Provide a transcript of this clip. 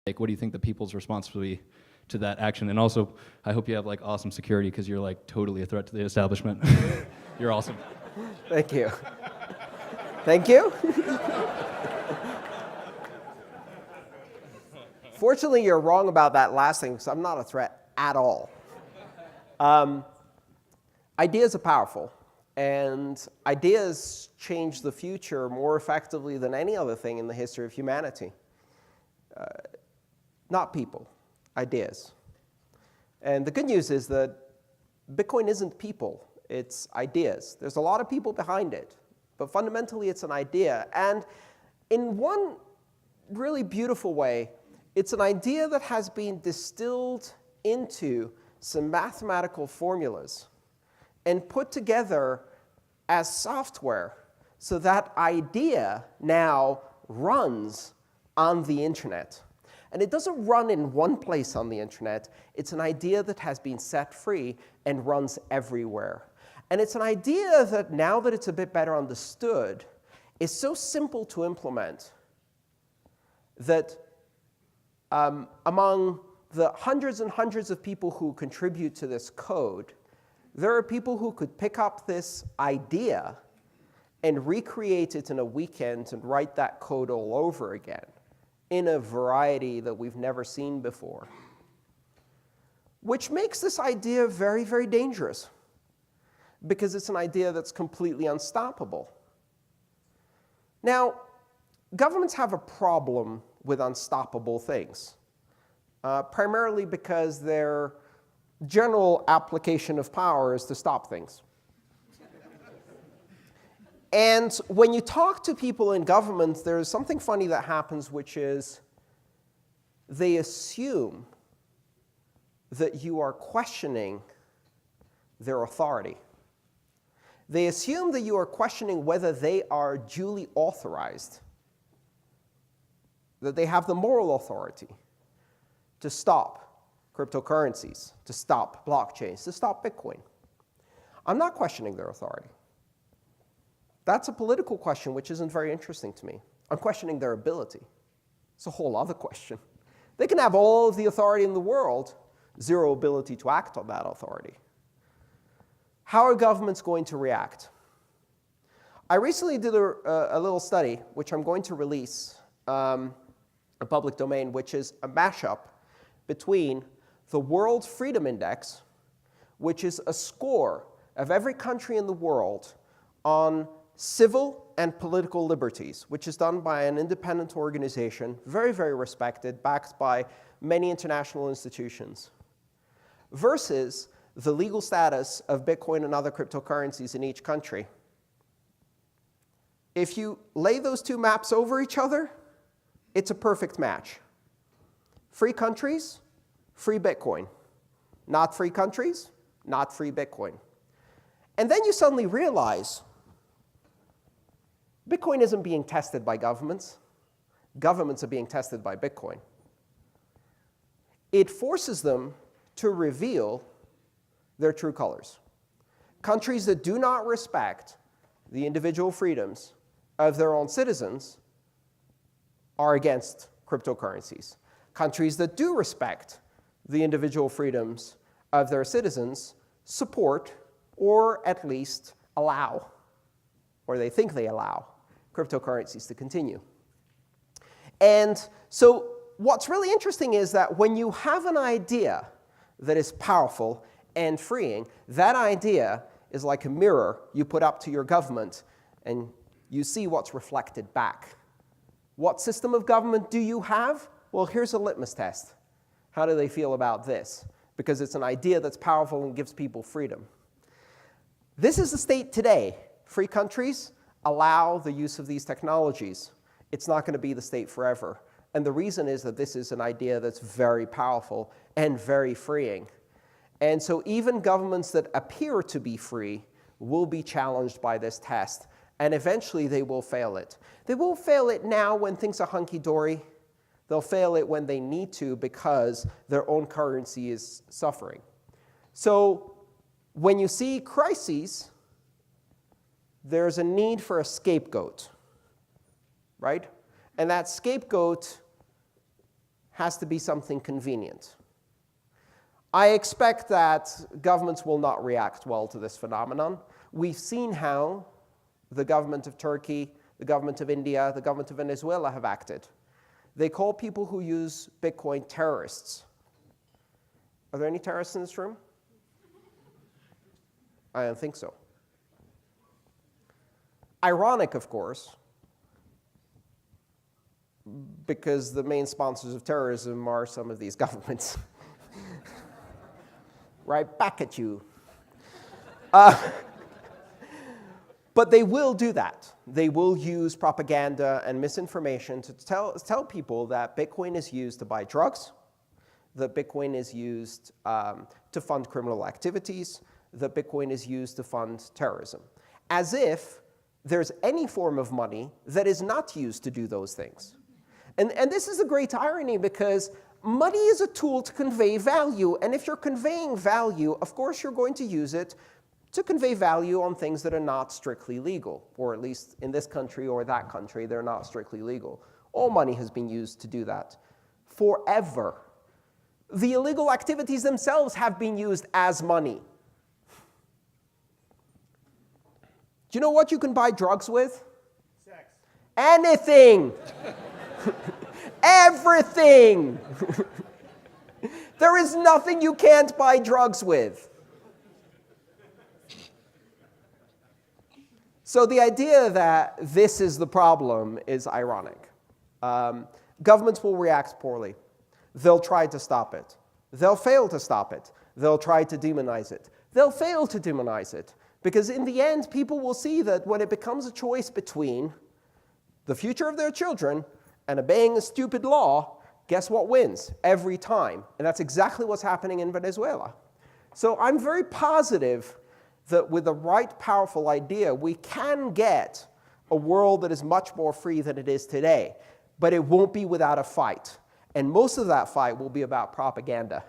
Like, what do you think the people's response will be to that action? And also, I hope you have like awesome security because you're like totally a threat to the establishment. You're awesome. Thank you. Thank you. Fortunately, you're wrong about that last thing because I'm not a threat at all. Ideas are powerful, and ideas change the future more effectively than any other thing in the history of humanity. Not people, ideas. And the good news is that Bitcoin isn't people, it's ideas. There's a lot of people behind it, but fundamentally it's an idea. And in one really beautiful way, it's an idea that has been distilled into some mathematical formulas and put together as software so that idea now runs on the internet. And it doesn't run in one place on the internet. It's an idea that has been set free and runs everywhere. And it's an idea that, now that it's a bit better understood, is so simple to implement that among the hundreds and hundreds of people who contribute to this code, there are people who could pick up this idea and recreate it in a weekend and write that code all over again in a variety that we've never seen before, which makes this idea very, very dangerous because it's an idea that's completely unstoppable. Now, governments have a problem with unstoppable things, primarily because their general application of power is to stop things. And when you talk to people in government, there's something funny that happens, which is they assume that you are questioning their authority. They assume that you are questioning whether they are duly authorized, that they have the moral authority to stop cryptocurrencies, to stop blockchains, to stop Bitcoin. I'm not questioning their authority. That's a political question which isn't very interesting to me. I'm questioning their ability. It's a whole other question. They can have all of the authority in the world, zero ability to act on that authority. How are governments going to react? I recently did a little study, which I'm going to release, a public domain, which is a mashup between the World Freedom Index, which is a score of every country in the world on civil and political liberties, which is done by an independent organization, very, very respected, backed by many international institutions, versus the legal status of Bitcoin and other cryptocurrencies in each country. If you lay those two maps over each other, it's a perfect match. Free countries, free Bitcoin. Not free countries, not free Bitcoin. And then you suddenly realize Bitcoin isn't being tested by governments. Governments are being tested by Bitcoin. It forces them to reveal their true colors. Countries that do not respect the individual freedoms of their own citizens are against cryptocurrencies. Countries that do respect the individual freedoms of their citizens support, or at least allow, or they think they allow, cryptocurrencies to continue. And so what's really interesting is that when you have an idea that is powerful and freeing, that idea is like a mirror you put up to your government, and you see what's reflected back. What system of government do you have? Well, here's a litmus test. How do they feel about this? Because it's an idea that's powerful and gives people freedom. This is the state today. Free countries allow the use of these technologies. It's not going to be the state forever. And the reason is that this is an idea that's very powerful and very freeing. And so even governments that appear to be free will be challenged by this test. And eventually they will fail it. They will fail it now when things are hunky-dory. They'll fail it when they need to because their own currency is suffering. So when you see crises, there's a need for a scapegoat, right? And that scapegoat has to be something convenient. I expect that governments will not react well to this phenomenon. We've seen how the government of Turkey, the government of India, the government of Venezuela have acted. They call people who use Bitcoin terrorists. Are there any terrorists in this room? I don't think so. Ironic, of course, because the main sponsors of terrorism are some of these governments. Right back at you. But they will do that. They will use propaganda and misinformation to tell people that Bitcoin is used to buy drugs, that Bitcoin is used to fund criminal activities, that Bitcoin is used to fund terrorism, as if there's any form of money that is not used to do those things. And this is a great irony, because money is a tool to convey value, and if you're conveying value, of course you're going to use it to convey value on things that are not strictly legal, or at least in this country or that country, they're not strictly legal. All money has been used to do that forever. The illegal activities themselves have been used as money. Do you know what you can buy drugs with? Sex. Anything. Everything. There is nothing you can't buy drugs with. So the idea that this is the problem is ironic. Governments will react poorly. They'll try to stop it. They'll fail to stop it. They'll try to demonize it. They'll fail to demonize it. Because in the end, people will see that when it becomes a choice between the future of their children and obeying a stupid law, guess what wins? Every time. And that's exactly what's happening in Venezuela. So I'm very positive that with the right powerful idea, we can get a world that is much more free than it is today. But it won't be without a fight. And most of that fight will be about propaganda.